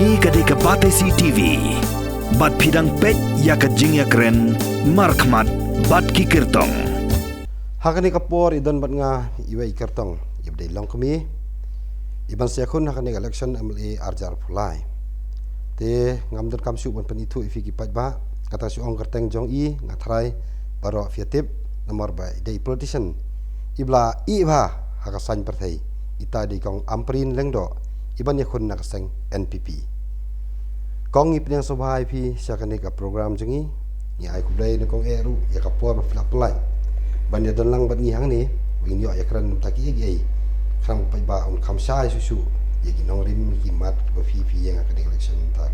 Ini kadai ke Batesi TV. Bat pidang pet ya ke jingya keren markmat bat kikirtong. Hakani kapor idon bat nga iwa ikirtong ibdai long kami iban sekun hakani election MLA arjar pulai te ngamdon kamsu ban penitu ifi kipat ba kata su ong kerteng jong i ngatrai baro fiatip nomor ba dei politician ibla i ba hakasan perthai ita di kong amprin lengdo iban yakun nakaseng NPP kong ipnyang sobhai pi sakani ka program jengi ni ai kublai na kong eru ya kapor ba flapulai ban ya don lang bat ngi hang ni win yo ya kran taki gi kham pai ba un kham sai su ya ki nong rim ki mat ba fi yang akadeng election tang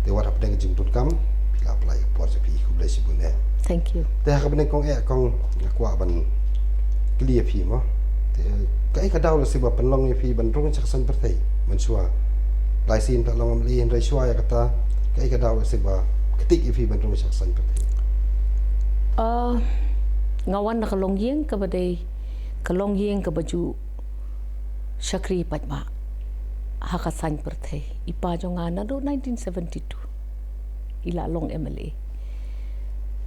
te wat apdeng jing tut kam flapulai por se pi kublai si bun Thank you. te hakabeng kong kong kwa ban clear pi mo te kai ka daw si ba penlong fi ban rong saksan pertai man suwa lai sin ta long li rai suwa ya kata kai ka daw si ba ketik fi ban rong saksan pertai ngawan na kalongyeng ka baday kalongyeng ka baju Shakri Patma hakasan perthe ipa jo nga na do 1972 ila long MLA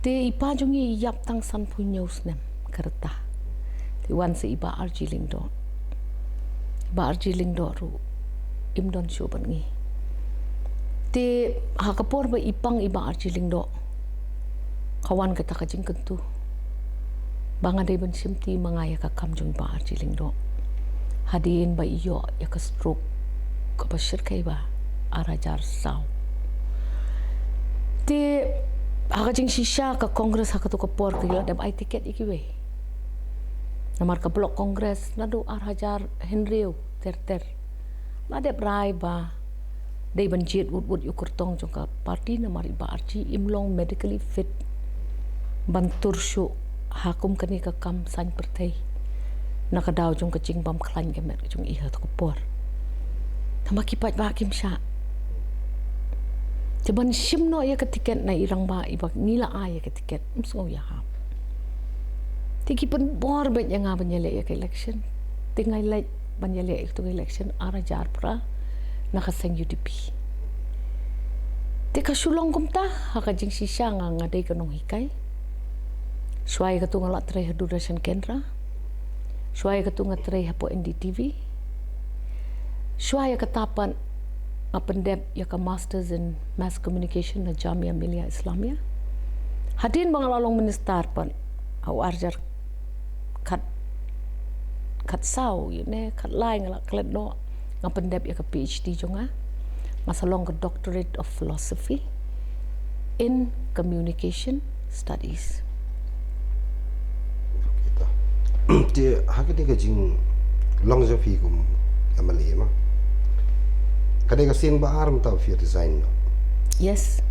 te ipa jo ngi yap tang san phu news nem karta te wan se iba arjiling do ru imdon shu ban ngi te hakapor ba ipang iba arjiling do kawan kata kajing kentu banga day ban simti mangaya ka kamjong ba arjiling do hadin ba iyo ya ka stroke ka bashir kai ba arajar saw te hakajing shisha ka kongres hakato ka por ka dab ai tiket ikiwe namar ka blok kongres nado arajar henriu ter la deb rai ba day ban jet wud yukurtong jong ka parti namar iba arji imlong medically fit bantur syu hakum kani ka kam san pertai nakadaw jong kacing bam klan gamet jong iha to por tamaki pat ba kim sha tiban simno ya ketiket na irang ba ibak nila ay ketiket umso ya ha tiki pun bor bet yang abanyale ya election tingai like banyale itu election ara jar pra nakaseng UDP tika sulong kumta hakajing sisya nga ngadai kanong hikay suai katu ngalak terai Durasan Kendra, suai katu ngatrai hapo NDTV, suai katapan ngapendep ya ka Masters in Mass Communication na Jamia Millia Islamia. Hadin bangalalong minister pan au arjar kat saw yune kat lai ngalak klet no ngapendep ya ka PhD jonga masalong ka Doctorate of Philosophy in Communication Studies. Te hakade ka jing long zo fi kum amali ma kade ka sin ba arm ta fi design Yes.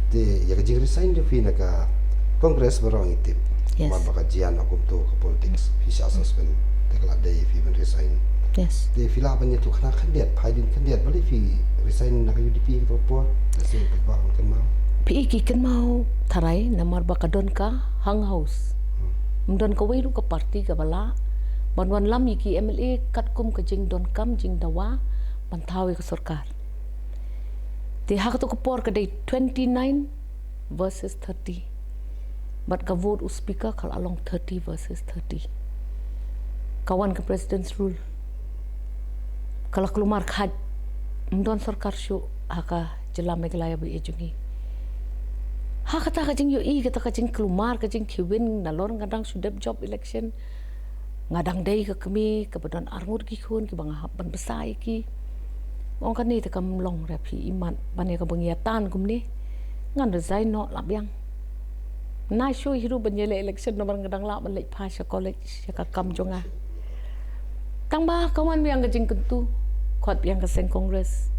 te ya ka jing resign jo fi na ka congress barong itip Yes. ma ba ka jian akum to ka politics fi sa suspend te kala day fi ben resign Yes. te fi la ban tu khana khandiat phaidin khandiat bali fi resign na ka UDP ko po se ba kan ma Pi kan mau tarai namar bakadon ka hang house. Mdon ka wairu ka parti ka bala banwan lam iki MLA katkum ka jing don kam jing dawa bantawi ka sarkar te hak to ka por ka day 29 versus 30 but ka vote u speaker kal along 30 versus 30 kawan ka president's rule kala klumar khad mdon sarkar shu haka jelam meglaya bi ejungi kata kajing yo kata kajing kelumar kajing kiwin nalor ngadang sudah job election ngadang day ka kami kebetulan arngur ki khun ki banga ban besai ki ong kan ni te kam long rapi iman bane ka bangiatan kum ni ngan resign no labyang na shu hiru banyele election nomor ngadang la ban lek pa sha college ka kam jonga tang ba kawan biang kajing kentu khot biang ka seng congress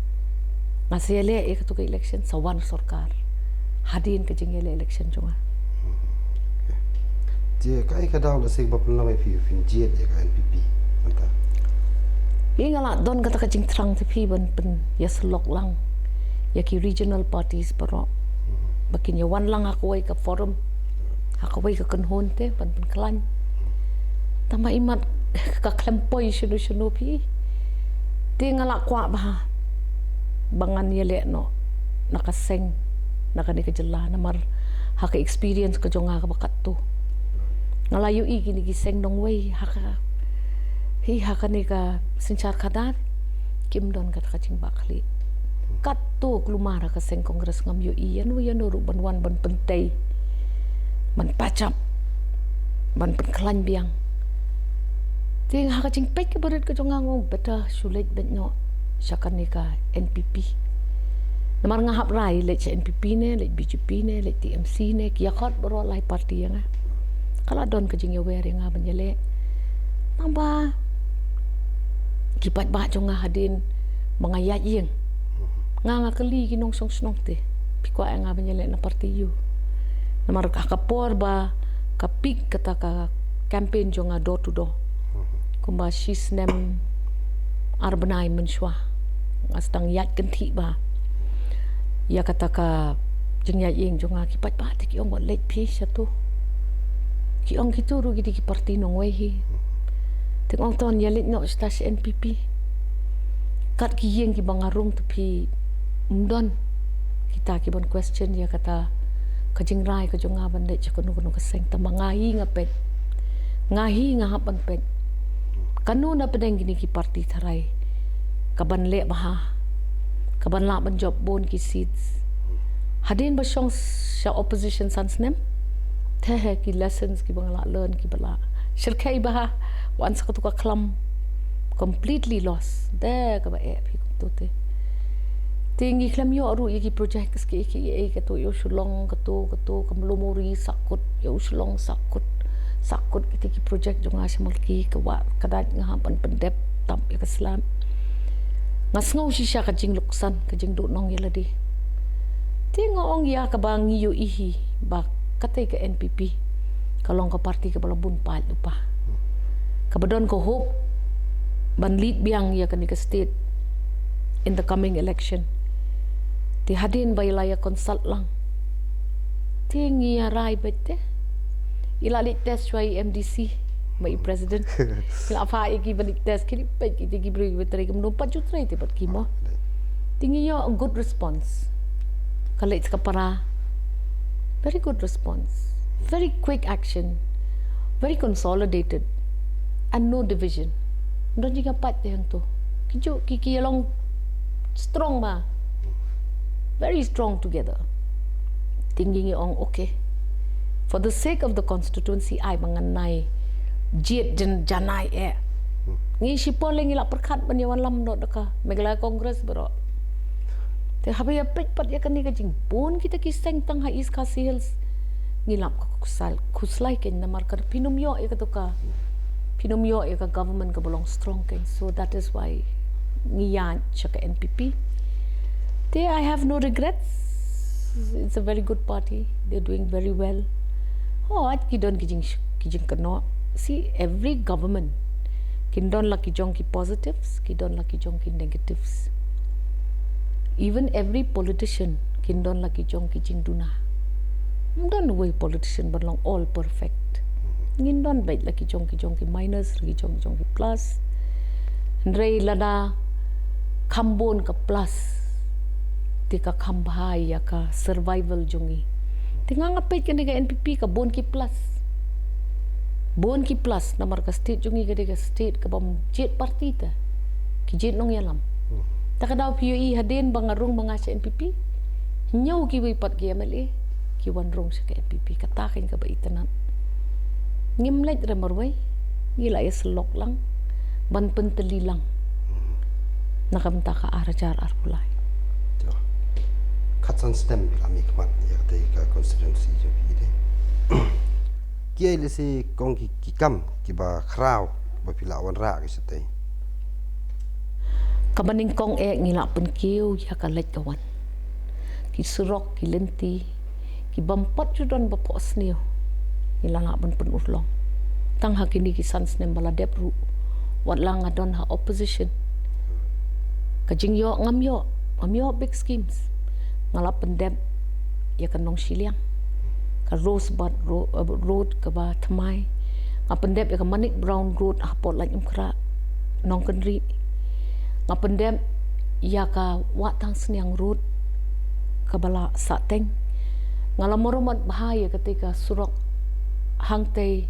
ngasele ka tu ka election sawan sarkar hadin ke jingele election jonga te kai ka daw la se ba plan mai fi fin jet ya ka NPP manta ingala don kata ka jing trang te pi ban pen yes lok lang ya ki regional parties pero bakin ya wan lang ako ka forum ako ka kanhon te ban klan tama imat ka klempoi shunu pi ti ngala kwa ba bangan yele no nakaseng nakani kajela namar haka experience ka jonga ka bakat tu ngalayu i kini giseng dong wei haka ni ka sinchar kadar kim don kat kaching bakli kat tu klumara ka seng kongres ngam yu i yan ru banwan ban pentai ban pacap ban penklan biang ting haka ching pek ke berit ka jonga ngong beta sulit bet no syakan ni ka NPP namar ngahap rai le NPP ne le BJP ne le TMC ne kia khot bro lai parti yang kala don ka jing ya wer yang banjele namba kipat ba jonga hadin mangayat yeng nga kali kinong song snong te pikwa nga banjele na parti yu namar ka kapor ba kapik kata ka campaign jonga door to door kumba shisnem arbanai menshwa astang yat kenti ba ya kata ka jengya yeng jonga kipat ba te ki ong let pi satu ki ong kitu ru gidi ki parti nong wehi tengong ton yalit no stas NPP kat ki yeng ki bangarung tepi umdon kita ki bon question ya kata kajing rai ka jonga ban le chakunu kunu kaseng tamangahi ngapet ngahi ngahapan pet kanu na pedeng gini ki parti tharai kaban le baha kaban la ban job bon ki seats hadin ba shong sha opposition sansnem the ki lessons ki bangla learn ki bala shirkai baha once ka tuka klam completely lost there ka ba pi tu te tingi klam yo ru ki project ki ka tu yo shulong ka tu kamlumuri sakut yo shulong sakut kita ki project jonga simulki ka wa kadat nga pan pendep tam ya islam ngasngau shisha ka jing luksan ka jing du nong yeladi tingo ong ya ka bang yu ihi ba katay ka NPP kalong ka parti ka balabun pa lupa kabadon ko hope ban lead biang ya ka state in the coming election ti hadin ba ilaya consult lang tingi ya rai bete ilalit test choi MDC mai president la fa iki balik test kini pe ki gi bri betri kum no pajutrai te pat kimo tingi yo a good response kalait ka para very good response very quick action very consolidated and no division don jiga pat yang tu kiki along strong ma very strong together tinggi ong okay for the sake of the constituency ai manganai jet janai ngi sipoleng ila perkat banyawan lam no deka megla kongres bro te habaya pet pat ya kani ka jing pun kita kiseng tang ha is kasils ngilap ka kuslai ken namar kar pinumyo ya ka pinumyo ya ka government ka belong strong ken so that is why ngiyan chaka NPP te I have no regrets it's a very good party they're doing very well at kidon kijing kano see every government kindon la kijong ki positives kidon la kijong ki negatives even every politician kindon la kijong kijing duna don't way politician but long all perfect ngindon bait la kijong ki minus kijong ki plus ndrei lada kambon ka plus tika kambhai ya ka survival jongi tinga ngapet kani ka NPP ka bon ki plus namar ka state jungi ka state ka bam jet parti ta ki jet nong yalam ta ka daw PUE hadin bangarung mga sa NPP nyaw ki wi pat ki MLA ki wanrong sa ka NPP katakin ka ba itanan ngimlek ra marway gila ya selok lang ban penteli lang nakamta ka arajar arpulay Katsan stem kami kemat ya ketika konstitusi jadi kia ile si kong kikam kiba kraw ba pilawan ra ki sete kabaning kong ngila pun kiu ya kalet kawan ki surok ki lenti ki bampot judon ba pos niyo ngila nga pun urlong tang hakini ki sans nem bala depru wat lang adon ha opposition kajing yo ngamyo big schemes ngalap pendem ya kanong siliang ka rosebud road ka ba thamai ngapendem ya ka manik brown road hapot lang imkra nong kendri ngapendem ya ka watang seniang root kabala sateng ngalamoromat bahaya ketika surok hangtei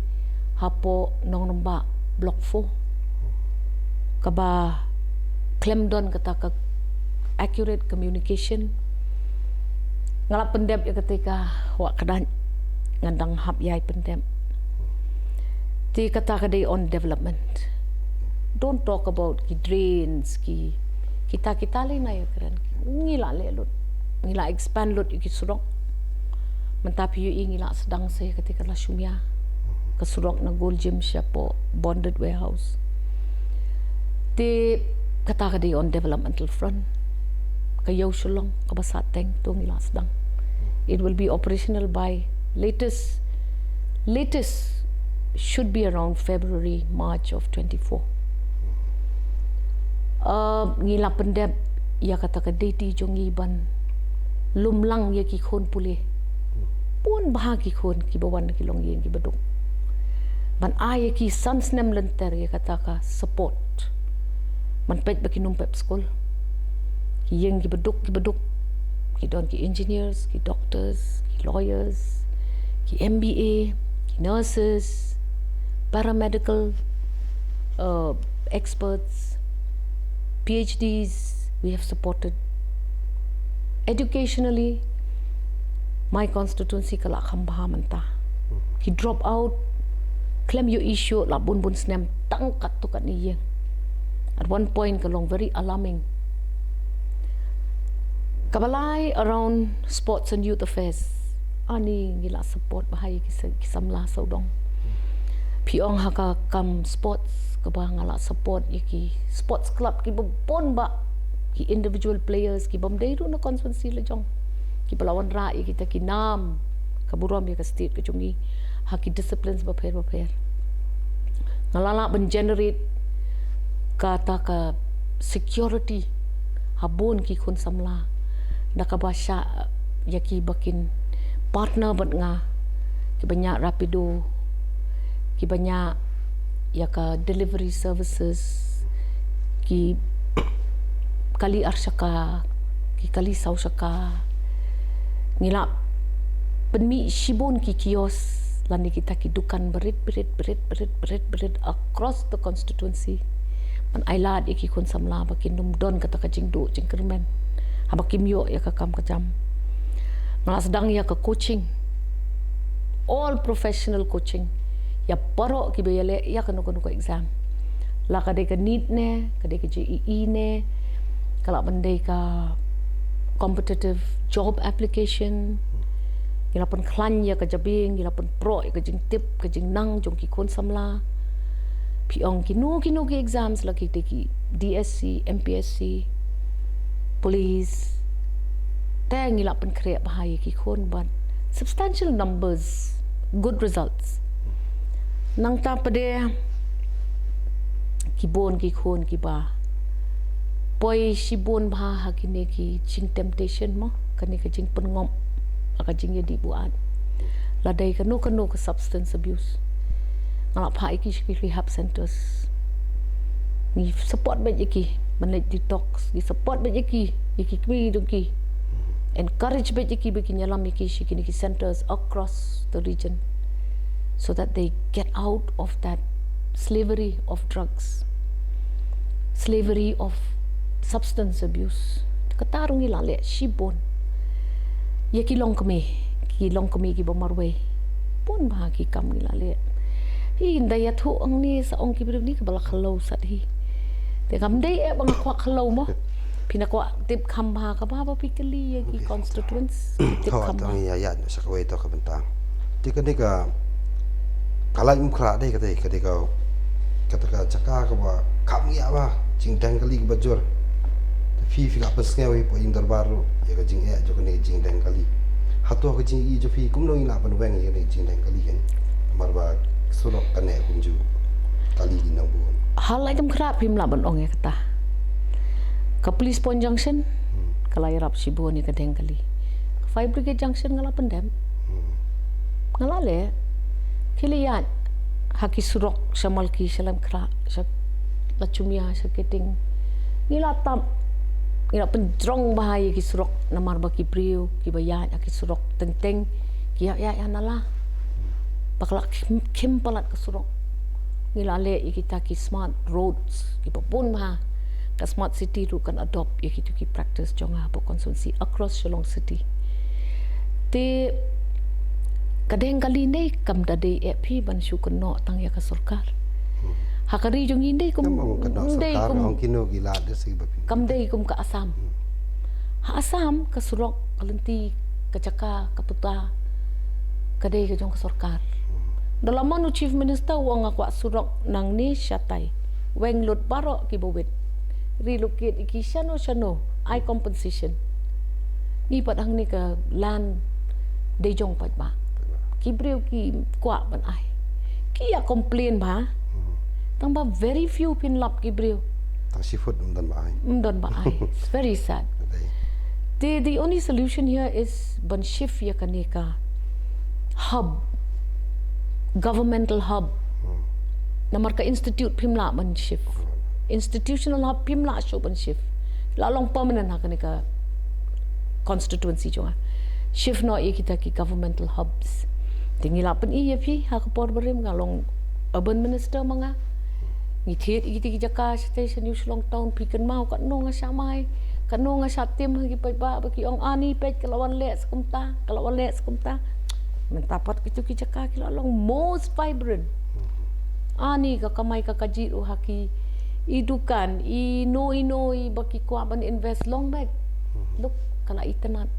hapo nong nomba block 4 kaba Clemdon kata accurate communication ngalap pendep ya ketika wak kedan ngandang hap yai pendep ti kata kadai on development. Don't talk about ki drains ki kita lain na ya keren ngila le lut ngila expand lut ki surok mentapi yu ngila sedang saya ketika la shumia ke surok na gold gym siapo bonded warehouse ti kata kadai on developmental front ke yau shulong ke basateng tu ngila sedang. It will be operational by latest should be around February March of 24. Ngila pendep ya kata ka dati jong iban lumlang ya ki khon pulih pun bahagi khon ki bawan ki long yeng ki badung ban ay ki sansnem lenter ya kata ka support man pet baki numpep school ki yeng ki baduk ki don ki engineers ki doctors ki lawyers ki MBA ki nurses paramedical experts PhDs we have supported. Educationally, my constituency kala khambha manta. He drop out, claim your issue la bun snem tangkat tu kat ni yeng. At one point kalong very alarming. Kabalai around sports and youth affairs. Ani ngila support bahaya kisamla saudong. Piong haka kam sports kaba ngala support yaki sports club ki bon ba ki individual players ki bom deiru na constituency le jong ki pelawan ra kita ki nam kaburam ya ka state ke jungi haki disciplines ba pher ngalala ben generate kata ka security habon ki khun samla nakabasha yaki bakin partner bat nga ki banyak rapido ki banyak ya ka delivery services ki kali arsaka ki kali sausaka ngila penmi shibon ki kios lani kita ki dukan berit across the constituency man ailad iki kun samla bakin dum don kata ka jingdu jingkermen habakim yo ya ka kam kajam ngala sedang ya ka coaching all professional coaching ya paro ki beyale ya kanu exam la ka de ka NEET ne ka de ka JEE ne kala bandai ka competitive job application gila pun klan ya ka jabing gila pun pro ya ka jing tip ka jing nang jong ki kon samla piong kinu ki exams la ki teki DSC MPSC police tang gila pun create bahaya ki kon but substantial numbers good results nang ta pade kibon ki khon ki ba poi shibon bha hakine ki jing temptation mo kani ka jing pengom aka jing ya di buat ladai kanu ka substance abuse ngala pha iki rehab centers ni support ba iki manai detox ni support ba iki kwi doki encourage ba iki bikin yalam iki shikini ki centers across the region so that they get out of that slavery of drugs, slavery of substance abuse. Katarung ilale shibon. Ye kilong kami ki bomarwe. Pun bahagi kam ilale. Hi ndaya thu ang ni sa ong kibru ni kabala khalo sat hi. Te kam dei e bang kwa khalo mo. Pinakwa tip khamba ka ba pikali ye ki constituents tip khamba. Ya sa kawai to ka bentang. Tika nika kalai mukra dei kata kata cakap apa kami apa jing dang kali bajur fi ka pesnya wi po indar baru ya ka jing e jo ne jing dang kali hatu ka jing i jo fi kum no ina ban weng ye ne jing dang kali kan marba surok kane kunju kali di nang buon hal lai kam khrap him la ban ong ya kata ka police point junction kalai rap sibon ya ka dang kali fire brigade junction ngala pendam ngala le kilian haki surok shamal ki shalam kra shak lachumia shaketing nila tam ira penjrong bahaya ki surok namar ba ki brio ki bayat ki surok teng ki ya nala bakla kim palat ke surok ngilale kita ki smart roads ki pun ha ka smart city ru kan adopt ki tu ki practice jonga po konsumsi across Shillong city te kadeng kali ni kam dade ep ban syu kono tang ya ka sarkar hakari jong inde kum inde kum kino gila de sigi bapi kam dei kum ka asam ha asam ka surok kalenti ka caka ka puta ka dei ka jong ka sarkar dalam manu chief minister wang aku surok nang ni syatai weng lut barok ki bowit relocate iki shano I compensation ni padang ni ka land de jong pat ba ki breu ki kwa ban ai ki ya complain ba tambah very few pin lap ki breu tang seafood dan ba ai it's very sad the only solution here is ban shift ya kanika hub governmental hub namar ka institute pimla ban shift institutional hub pimla show ban shift lalong permanent ha kanika constituency jo shift no kita ki governmental hubs tingila pen pi ha ka por berim ngalong urban minister manga ngithet iki jaka station Shillong town pikan mau kat no nga samai kat no nga satim gi pa ba ki ong ani pej kalawan le skumta mentapat kitu ki jaka ki long most vibrant ani ka kamai ka kaji u haki idukan ino i baki kwa ban invest long back look kala itanat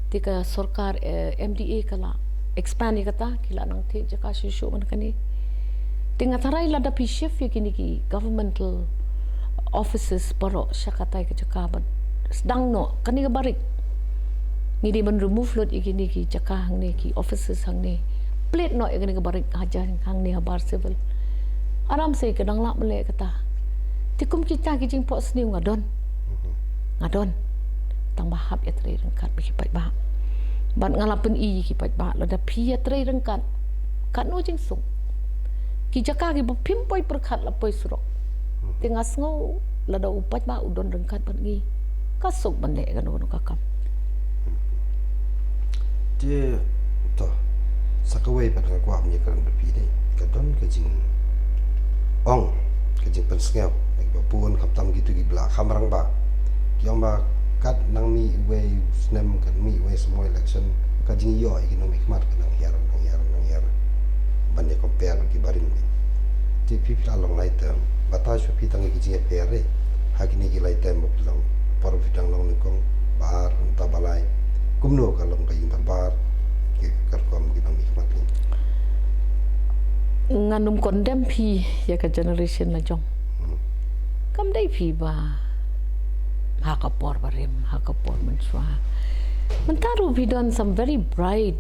tika sarkar MDA kala expand kata kila nang the jaka shu man kani tinga tarai lada pi shift ya kini ki governmental offices paro syakatai ke jaka ban sedang no kani ka barik ni di ban remove lot ikini ki jaka hang ni ki offices hang ni plate no ikini ka barik hajar hang ni habar civil aram se kadang lak mele kata tikum kita ki jing po sniu ngadon tang bahap ya tre rengkat bi pai ba ban ngalapen ki pai ba lada pi ya tre rengkat kan no jing sung ki jaka ki pimpoi perkhat lapoi surok tingas ngo lada upat ba udon rengkat ban ngi kasuk ban le kan no kakam je to sakawai pada kwa amnya kan bepi ni kadon ke jing ong ke jing pensngau ek bapun kaptam gitu gi bla khamrang ba kiong ba kat nang mi we snem kan mi we semua election ka jing yo economic mat kan nang yar ban ye compare ki barin ni ti pipi along lai term bata shu pi tang ki jing pere hakini ki lai term bapilong por fitang long ni kong bar ta balai kumno kalong kaing bar ki karkom ki nang mat ni nganum condemn pi ya ka generation la jong kam dai pi ba hakapor barim hakapor menswa mentaru we done some very bright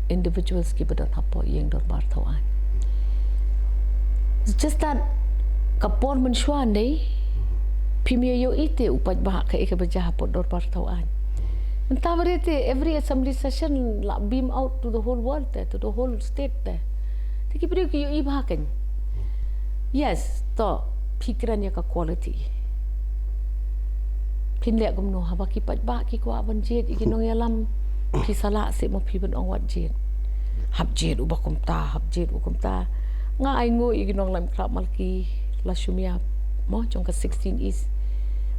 individuals ki badan hapo yeng dor bar thawan it's just that kapor menswa nei pimia yo ite upat ba ka ike baja hapo dor bar thawan mentawarete every assembly session la beam out to the whole world there, to the whole state there tiki beri ki yo iba kan yes to pikiran ya ka quality pinlek gumno haba ki pat ba ki kwa ban jet iki nong yalam ki sala se mo pi ban ong wat jet hab jet ubakum ta nga ai ngo iki nong lam krap malki la shumia mo jong ka 16 is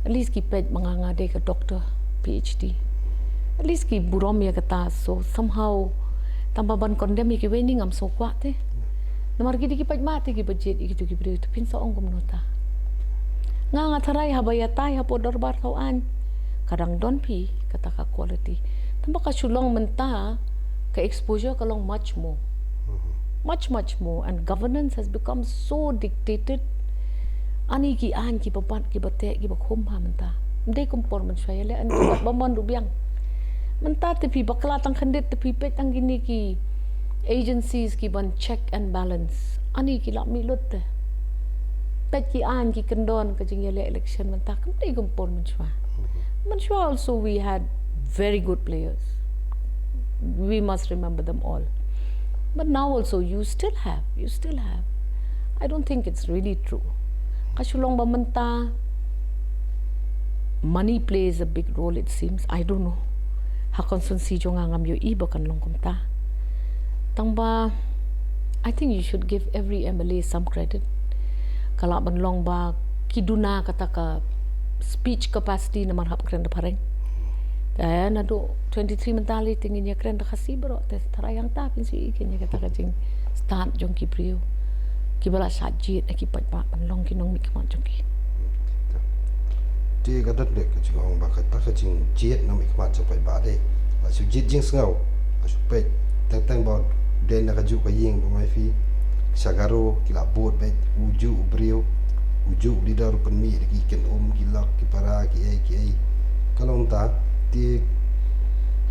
at least ki pet manga de ka doctor PhD at least ki burom ya kata so somehow tambah ban condemn ki weni ngam so kwa te namar ki pat mate ki budget iki tu ki bre tu pin so ong gumno ta nga tharai habayatay hapo dorbar thawan kadang don pi kata ka quality tambah ka sulong menta ka exposure ka long much more and governance has become so dictated ani ki an ki papat ki bate ki bakhum ha menta ndai kompor man swayale an ki baman rubyang menta te pi bakla tang khandit te pi pet tang gini ki agencies ki ban check and balance ani ki la mi lut te pet ki an ki kendon ka jingele election menta kam dai kompor Manchua also we had very good players we must remember them all but now also you still have I don't think it's really true kasulong ba menta money plays a big role, it seems. I don't know. Hakon sun si jo nga ngam yo iba kan long kumta. Tangba, I think you should give every MLA some credit. Kalau ban long ba kiduna kata ka speech capacity na marhap kren da pareng. Daya na do 23 mentali tingin niya kren da kasi bro. Tes tarayang tapin si ikin niya kata ka jing start jong ki priyo. Kibala sajit na kipat ba ban long kinong mikmat jong ki. Ti ka dat dek ka jing ong ba ka ta ka jing jet na mikmat jong pai ba de. Ba su jet jing sngau. Ka su pe tang ba den na ka ju ka ying ba mai fi. Sagaro kila bot bet uju brio uju leader penmi ki ken gila ki para ki ai kalong ta ti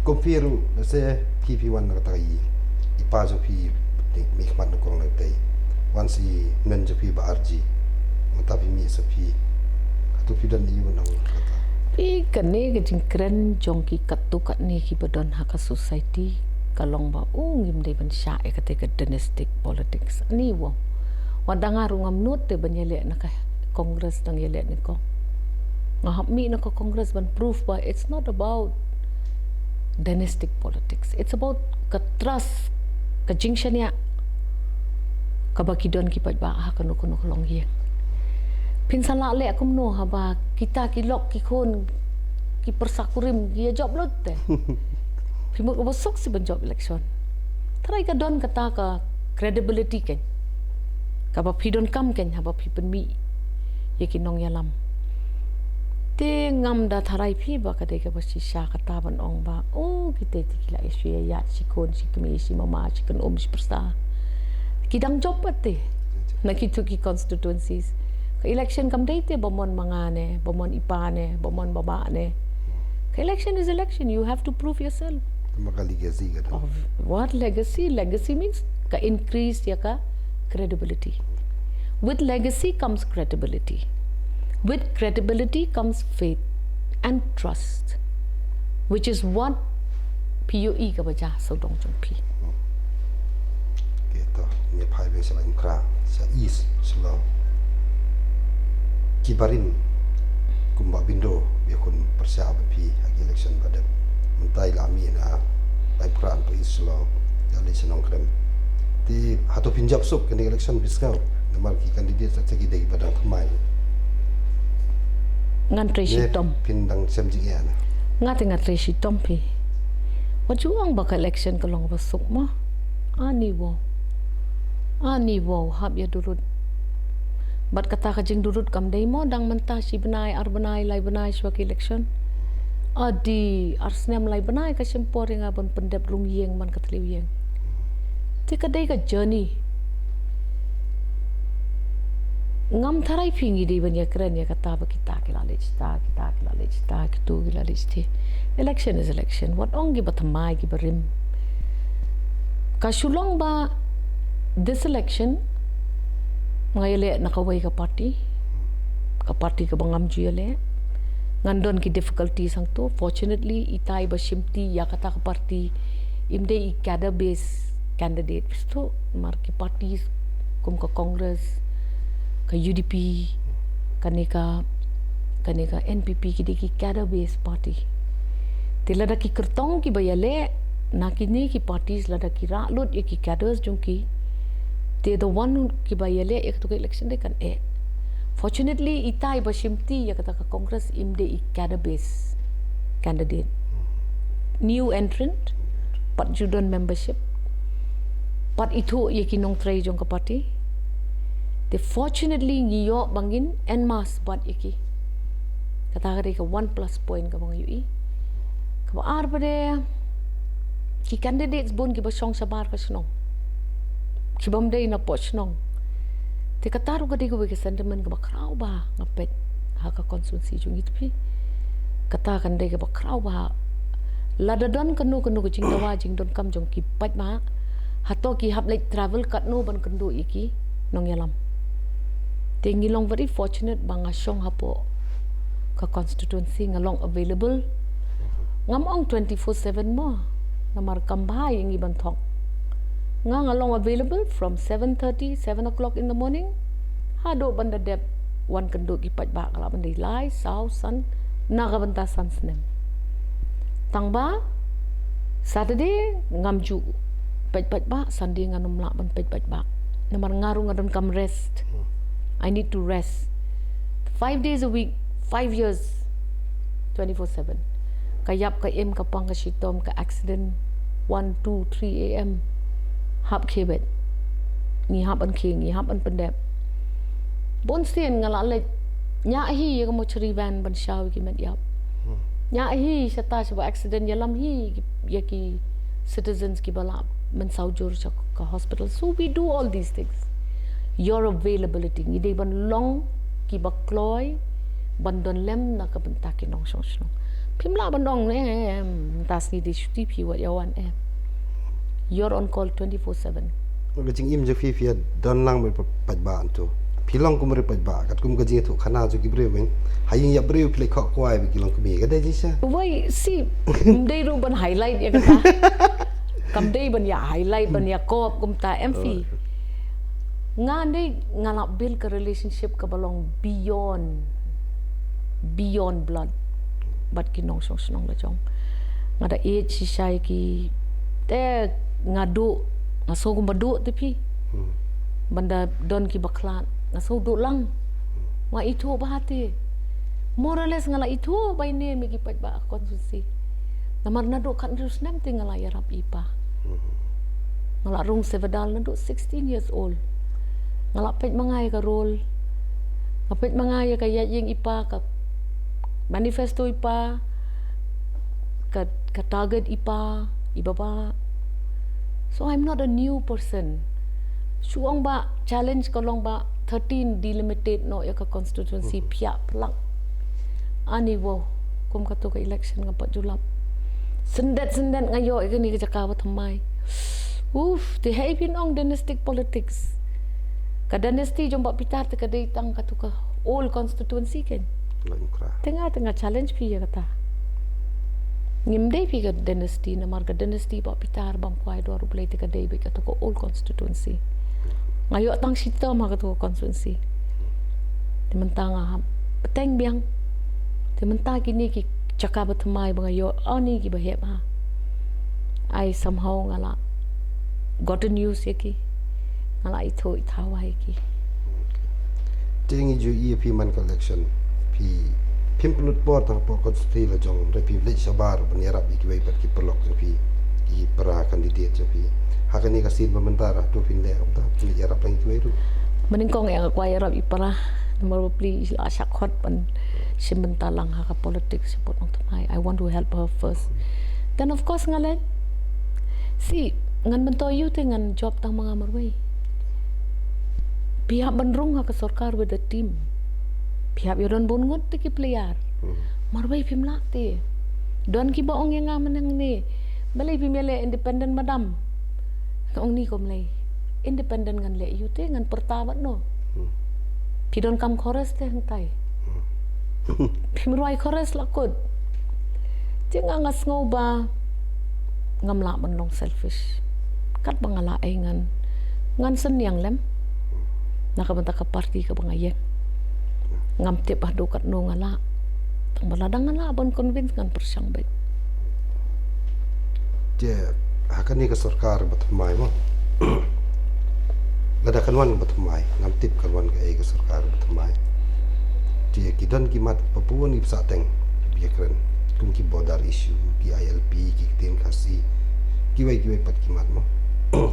konfiru se KP1 na ta yi ipa jo pi mi khman ko na tai wan si men jo pi ba RG mata pi mi sa pi to pi dan ni na kata pi kane ke jingkren jong ki katu kat ni ki badon haka society kalong ba ngim dei ban sha e kate ka dynastic politics ni wo wadanga rungam nut te banyele na ka congress dang yele ni ko ngahap mi na ko congress ban proof ba it's not about dynastic politics, it's about ka trust ka jingshan ya ka bakidon ki pat ba ha kanu kuno long ye pinsala le akum no ha ba kita ki lok ki khon ki persakurim dia job lot te Pimut ko bosok si banjob election. Tarai ka don kata ka credibility ken. Ka ba pidon kam ken ha ba pipen mi. Ye kinong yalam. Te ngam da tarai pi ba ka de ka ba si sha kata ban ong ba. Oh kita tikila isu ya si kon si kemi si mama si kan si persa. Kidang job pate. Na kitu ki constituencies. Ka election kam date bomon mangane, bomon ipane, bomon babane. Ka election is election, you have to prove yourself. maka legacy ka Of what legacy? Legacy means ka increase ya ka credibility. With legacy comes credibility. With credibility comes faith and trust, which is what PUE ka baja so dong chung pi. Kita ni pai be sa inkra sa east selo kibarin kumba bindo be kun persiapan pi agi election pada mentai lami na pai pran pi selo election ong krem ti hato pinjab sup kan election biskau namar ki kandidat sa segi dei padang kemai Ngan tresi tom. pindang semjing ya na Ngat tresi tom pi. Wajuang baka election kalong basuk mo. Ani wo hab ya durut. Bat kata ka jing durut kam dei mo dang mentah si benai ar benai lai benai swak election. Adi arsnem lai benai ka sempor yang abon pendep rung yeng man katliu yeng. Ti ka dei ka journey. Ngam tharai pingi di banya keren ya kata ba kita cita kitu kila leci. Election is election. What ongi batamai ki barim. Kasulong ba this election ngayele nakaway ka party ka bangam juyale ngandon ki difficulties ang to. Fortunately itay ba shimti ya kata ka party imde I cadre base candidate to mar ki parties kum ka congress ka UDP kaneka NPP ki ki cadre base party tilada ki kertong ki bayale na kini ki parties lada ki ralut ye ki cadres jung ki they the one who ki bayale ek to election de kan fortunately itai ba shimti ya kata ka congress imde I cadre base candidate new entrant pat judon membership pat itu ye kinong try jong ka party they fortunately ngiyo bangin en mas bat iki kata ka 1+ point ka bang UI ka ar bade ki candidates bon ki ba song sabar ka snong ki bam dei na po snong te kataru ka di ko ke sentiment ka ba kraw ba ngapet ha ka constituency jung itpi kata kan dei ka ba kraw ba ladadon kanu ko jing dawa jing don kam jong ki pat ma hato ki hab like travel kat no ban kendo iki nong yalam te ngilong very fortunate banga song hapo ka constituency ngalong available ngamong 24/7 mo namar kambay yung ibang thok ngalong available from 7:30 7 o'clock in the morning hado banda dep one kendo ki pat ba kala bandi lai sau san nakabentasan senem. Tangba Saturday ngamju pej ba Sunday nganum la ban pej ba. Namar ngaru ngadon kam rest. I need to rest. 5 days a week, 5 years, 24/7. Kayap ka em kapang ka shitom ka accident 1, 2, 3 a.m. Hap kebet. Ni hap an king, ni hap an pendep. Bon stien ngala le nya hi ka mo chri van ban shaw ki met yap. Nya hi sata seba accident yalam hi ya ki citizens ki bala men saujur ka hospital. So we do all these things. Your availability ngide ban long ki bakloy ban don lem na ka benta ki nong shong shong. Pimla ban dong tas ni di shuti pi wat yawan You're on call 24/7. Gajing im je fi don lang me paj ba antu. Pilong kumre paj ba kat kum gajing tu khana ju ki brewing haying ya brew play kho kwai bi kilong kumi ga dai jisa. Wai si dei ru ban highlight ya kata. Kam dei ban ya highlight ban ya kop kum ta MV. Nga dei ngala build ka relationship ka balong beyond blood. Bat ki nong song la jong. Ngada age si shai ki te ngadu ngaso kum badu te pi. Banda don ki baklan ngaso du lang. Wa itu bahati. More or less ngala itu by name gi paj ba konsulsi. Namar na do kan terus nem te ngala yarap ipa. Ngala rung sevedal na do 16 years old. Ngala pej mangai ka role. Ngapet mangai ka yeng ipa ka manifesto ipa ka target ipa ibaba. So I'm not a new person. Suang ba challenge kolong ba 13 delimited no ya ka constituency pia plak. Ani wo kum kato ka election nga pajulap. Sendet ngayo ikani ka jakawa thamai. Ti hai pinong dynastic politics. Ka dynasty jom ba pitar te ka deitang kato ka all constituency ken. Tengah challenge pi ya kata. Ngimdei pi ka dynasty na marga dynasty ba pitar bang kwai do ruplay te ka dei be kato ka all constituency. Ngayo tang sita ma kato constituency. Timantanga peteng biang. Timantang kini ki cakap bertemai bangayo ani ki bahep ha. I somehow ngala got a news yaki. Ngala itu itawa yaki. Tingi ju pi man collection pi pimpenut bor tang po konstitusi la jong re pi village sabar banyarap iki wei pat ki perlok je pi ki para kandidat je pi hakani kasin pementara tu pin le ta pi yarap lang iki wei tu Meningkong yang aku yarap ipara nomor beli asak hot pan sebentar lang ha politik sebut nong temai. I want to help her first. Then of course ngalet si ngan mentoyu dengan job tang mga marway. Pihak benrung ha ke sarkar with the team. Pihak yodon bungut te ki player. Marway pimla te. Don ki baong yang ngaman yang ni. Balai pimele independent madam. Kaong ni komlay. Independent ngan le yu te ngan pertawat no. Pidon kam kores te hentai. Pimruai kores lakut. Jangan ngas ngoba ngamla benlong selfish. Kat bangala ai ngan senyang lem. Nakabenta ka parti ka bangayek. Ngam tip ado kat no ngala. Tang baladang ngala bon convince ngan persyang baik. Je hakani ka sarkar batmai mo. Lada kanwan batmai ngam tip kanwan ka ai ka sarkar batmai. Je kidan kimat papuan ip sateng biakren kum ki bodar issue ki ILP ki tim kasi ki wai pat kimat mo.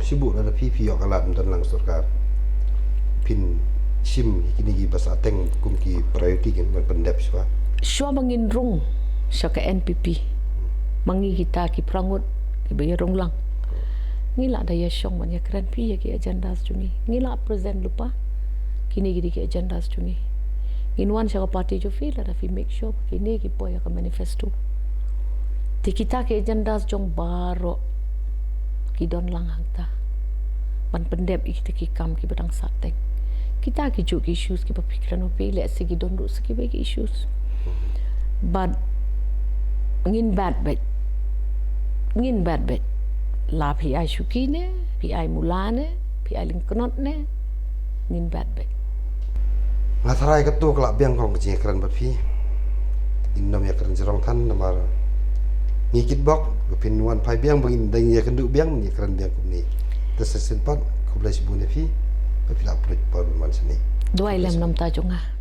Sibuk ada pipi yo kalat dan lang sarkar. Pin sim kini gi basateng kum ki priority kan pendep swa. Swa mangin rung sa ka NPP. Mangi kita ki prangut ki bayarong lang. Ngila daya syong man ya kran pi ya ki agenda jungi. Ngila present lupa kini gi ki agenda jungi. Inwan sa ka party jo feel ada fi make sure kini ki po ya ka manifesto. Ti kita ki agenda jong baro ki don lang hangta. Man pendep ikita ki kam ki badang sateng. Kita ki juk issues ki papikiran opi le segi don ru segi bagi issues. But ngin bad bet. La pi ai shukine, pi ai mulane, pi ai lingkonot ne. Ngin bad bet. Ngatarai ketu kelak biang kong kecil keren bat pi. Innam ya keren jerong tan namar ngikit bok gupin wan pai biang bangin dang ya kendu biang ni keren biang kumni tersesin pat kublai sibune fi papila pulih par man sini Dua ilam nam ta junga.